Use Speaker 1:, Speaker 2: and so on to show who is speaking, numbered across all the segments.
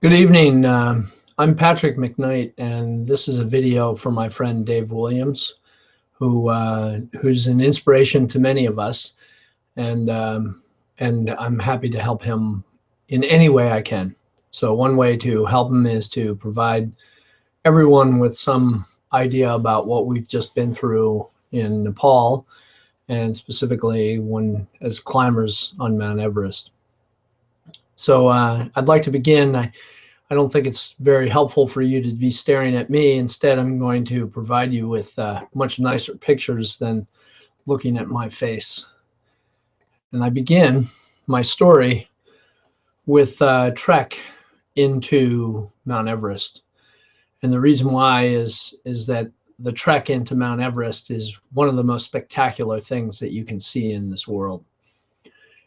Speaker 1: Good evening. I'm Patrick McKnight, and this is a video for my friend Dave Williams, who's an inspiration to many of us, and I'm happy to help him in any way I can. So one way to help him is to provide everyone with some idea about what we've just been through in Nepal, and specifically when as climbers on Mount Everest. So I'd like to begin. I don't think it's very helpful for you to be staring at me. Instead, I'm going to provide you with much nicer pictures than looking at my face. And I begin my story with a trek into Mount Everest. And the reason why is that the trek into Mount Everest is one of the most spectacular things that you can see in this world.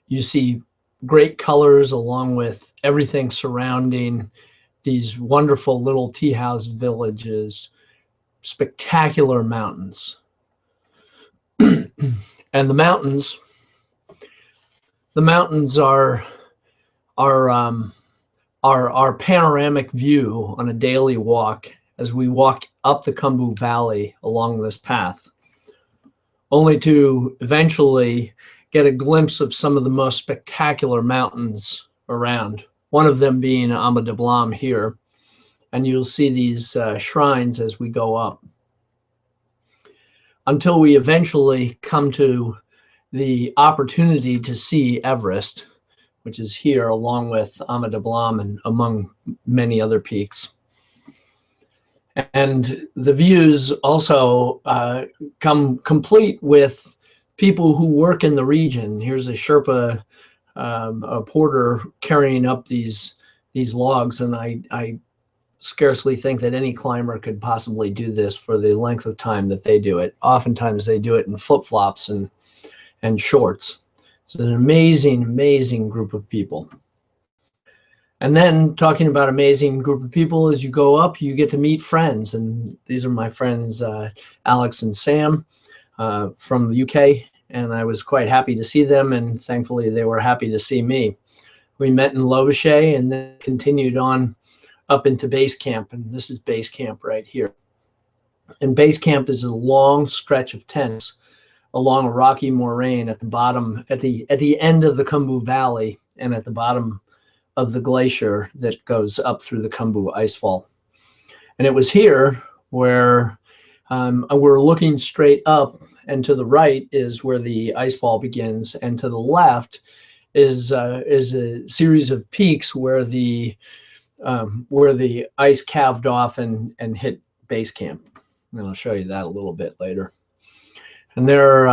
Speaker 1: You see great colors along with everything surrounding these wonderful little tea house villages, spectacular mountains. And the mountains are our panoramic view on a daily walk as we walk up the Khumbu Valley along this path, only to eventually get a glimpse of some of the most spectacular mountains around. One of them being Ama Dablam here, and you'll see these shrines as we go up, until we eventually come to the opportunity to see Everest, which is here along with Ama Dablam and among many other peaks. And the views also come complete with people who work in the region. Here's a Sherpa, a porter carrying up these logs, and I scarcely think that any climber could possibly do this for the length of time that they do it. Oftentimes they do it in flip-flops and shorts. It's an amazing group of people. And then, talking about amazing group of people, as you go up, you get to meet friends. And these are my friends, Alex and Sam from the UK. And I was quite happy to see them. And thankfully, they were happy to see me. We met in Lobuche and then continued on up into base camp. And this is base camp right here. And base camp is a long stretch of tents along a rocky moraine at the bottom, at the end of the Khumbu Valley and at the bottom of the glacier that goes up through the Khumbu icefall. And it was here where we're looking straight up, and to the right is where the icefall begins, and to the left is a series of peaks where the ice calved off and hit base camp. And I'll show you that a little bit later. And there,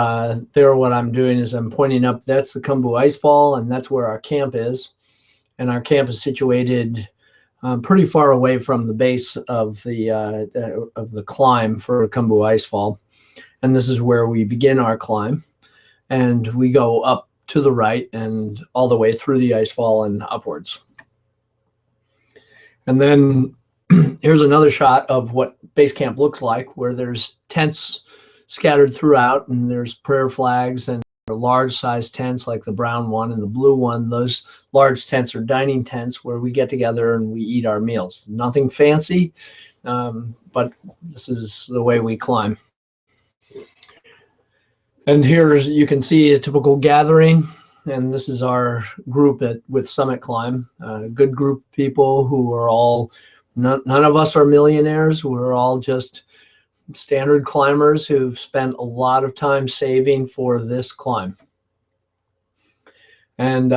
Speaker 1: what I'm doing is I'm pointing up. That's the Khumbu icefall, and that's where our camp is. And our camp is situated pretty far away from the base of the climb for Khumbu icefall. And this is where we begin our climb, and we go up to the right and all the way through the icefall and upwards. And then here's another shot of what base camp looks like, where there's tents scattered throughout, and there's prayer flags and large size tents like the brown one and the blue one. Those large tents are dining tents where we get together and we eat our meals. Nothing fancy, but this is the way we climb. And here you can see a typical gathering, and this is our group with Summit Climb. A good group of people who are all, none of us are millionaires. We're all just standard climbers who've spent a lot of time saving for this climb. And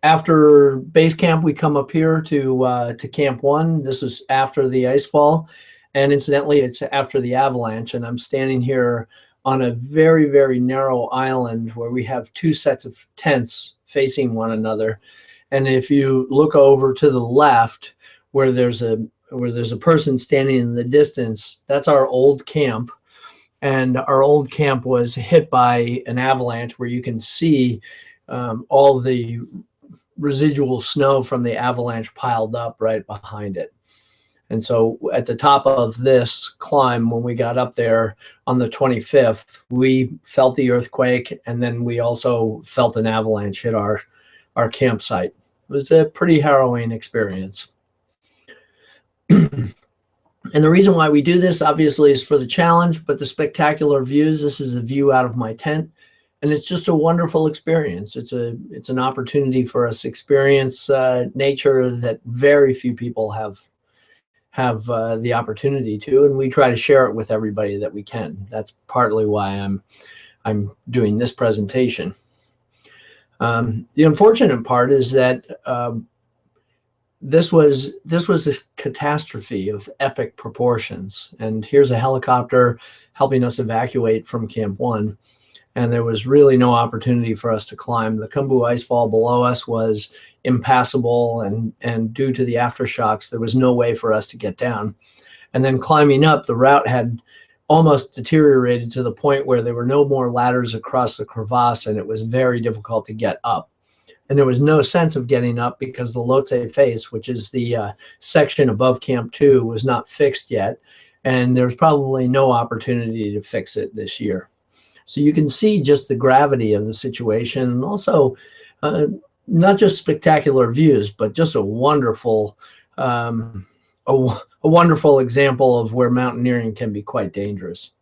Speaker 1: after base camp, we come up here to Camp 1. This was after the icefall, and incidentally, it's after the avalanche. And I'm standing here on a very narrow island where we have two sets of tents facing one another. And if you look over to the left, where there's a person standing in the distance, that's our old camp. And our old camp was hit by an avalanche, where you can see all the residual snow from the avalanche piled up right behind it. And so at the top of this climb, when we got up there on the 25th, we felt the earthquake, and then we also felt an avalanche hit our campsite. It was a pretty harrowing experience. And the reason why we do this, obviously, is for the challenge, but the spectacular views. This is a view out of my tent, and it's just a wonderful experience. It's an opportunity for us to experience nature that very few people have the opportunity to, and we try to share it with everybody that we can. That's partly why I'm doing this presentation. The unfortunate part is that this was a catastrophe of epic proportions. And here's a helicopter helping us evacuate from Camp 1. And there was really no opportunity for us to climb. The Khumbu icefall below us was impassable, and due to the aftershocks, there was no way for us to get down. And then climbing up, the route had almost deteriorated to the point where there were no more ladders across the crevasse, and it was very difficult to get up. And there was no sense of getting up because the Lhotse face, which is the section above Camp 2, was not fixed yet, and there's probably no opportunity to fix it this year. So you can see just the gravity of the situation, and also not just spectacular views, but just a wonderful wonderful example of where mountaineering can be quite dangerous.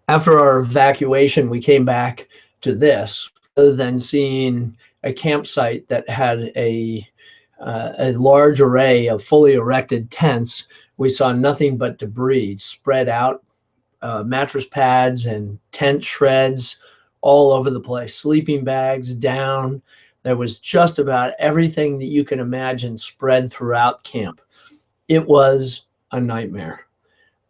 Speaker 1: After our evacuation, we came back to this, rather than seeing a campsite that had a large array of fully erected tents. We saw nothing but debris spread out, mattress pads and tent shreds all over the place, sleeping bags down. There was just about everything that you can imagine spread throughout camp. It was a nightmare.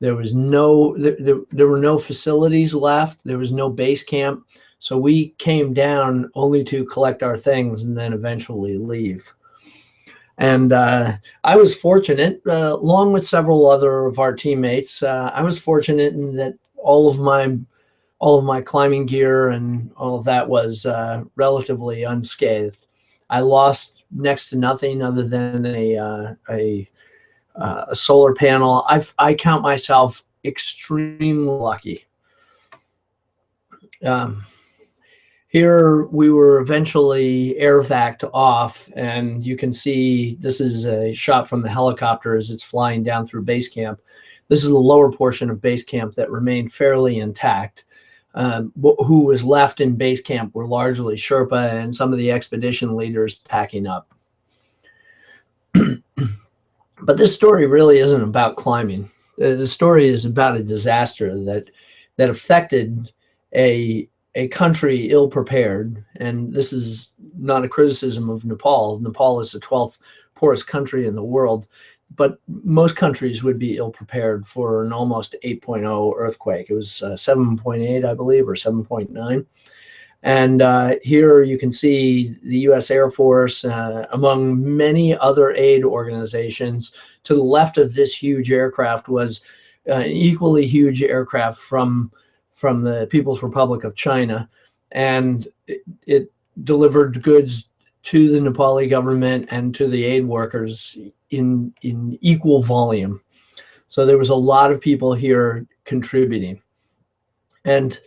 Speaker 1: There was there were no facilities left. There was no base camp. So we came down only to collect our things and then eventually leave. And I was fortunate, along with several other of our teammates, I was fortunate in that all of my climbing gear and all of that was relatively unscathed. I lost next to nothing other than a solar panel. I count myself extremely lucky. Here we were eventually air vac'd off, and you can see this is a shot from the helicopter as it's flying down through base camp. This is the lower portion of base camp that remained fairly intact. Who was left in base camp were largely Sherpa and some of the expedition leaders packing up. But this story really isn't about climbing. The story is about a disaster that affected a country ill prepared. And this is not a criticism of Nepal. Nepal is the 12th poorest country in the world, but most countries would be ill prepared for an almost 8.0 earthquake. It was 7.8, I believe, or 7.9. And here you can see the U.S. Air Force, among many other aid organizations. To the left of this huge aircraft was an equally huge aircraft from the People's Republic of China, and it delivered goods to the Nepali government and to the aid workers in equal volume. So there was a lot of people here contributing. And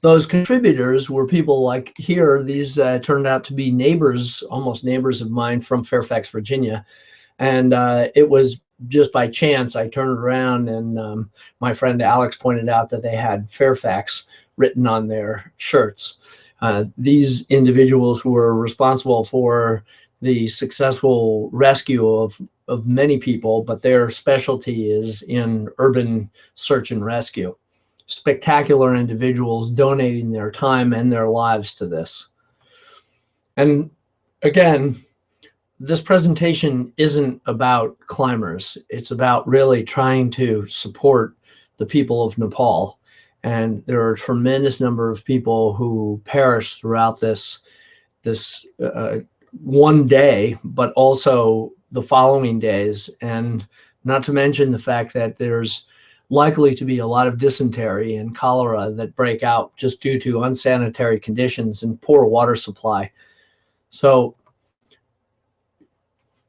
Speaker 1: those contributors were people like here. These turned out to be neighbors, almost neighbors of mine from Fairfax, Virginia. And it was just by chance I turned around and my friend Alex pointed out that they had Fairfax written on their shirts. These individuals who were responsible for the successful rescue of many people, but their specialty is in urban search and rescue. Spectacular individuals donating their time and their lives to this. And again, this presentation isn't about climbers. It's about really trying to support the people of Nepal. And there are a tremendous number of people who perished throughout this one day, but also the following days. And not to mention the fact that there's likely to be a lot of dysentery and cholera that break out just due to unsanitary conditions and poor water supply. So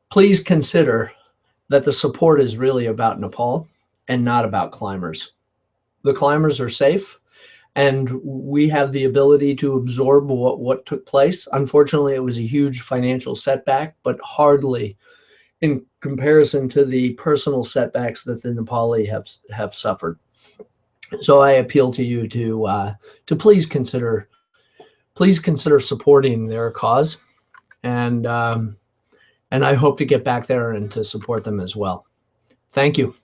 Speaker 1: please consider that the support is really about Nepal and not about climbers. The climbers are safe, and we have the ability to absorb what took place. Unfortunately, it was a huge financial setback, but hardly in comparison to the personal setbacks that the Nepali have suffered. So I appeal to you to please consider supporting their cause, and I hope to get back there and to support them as well. Thank you.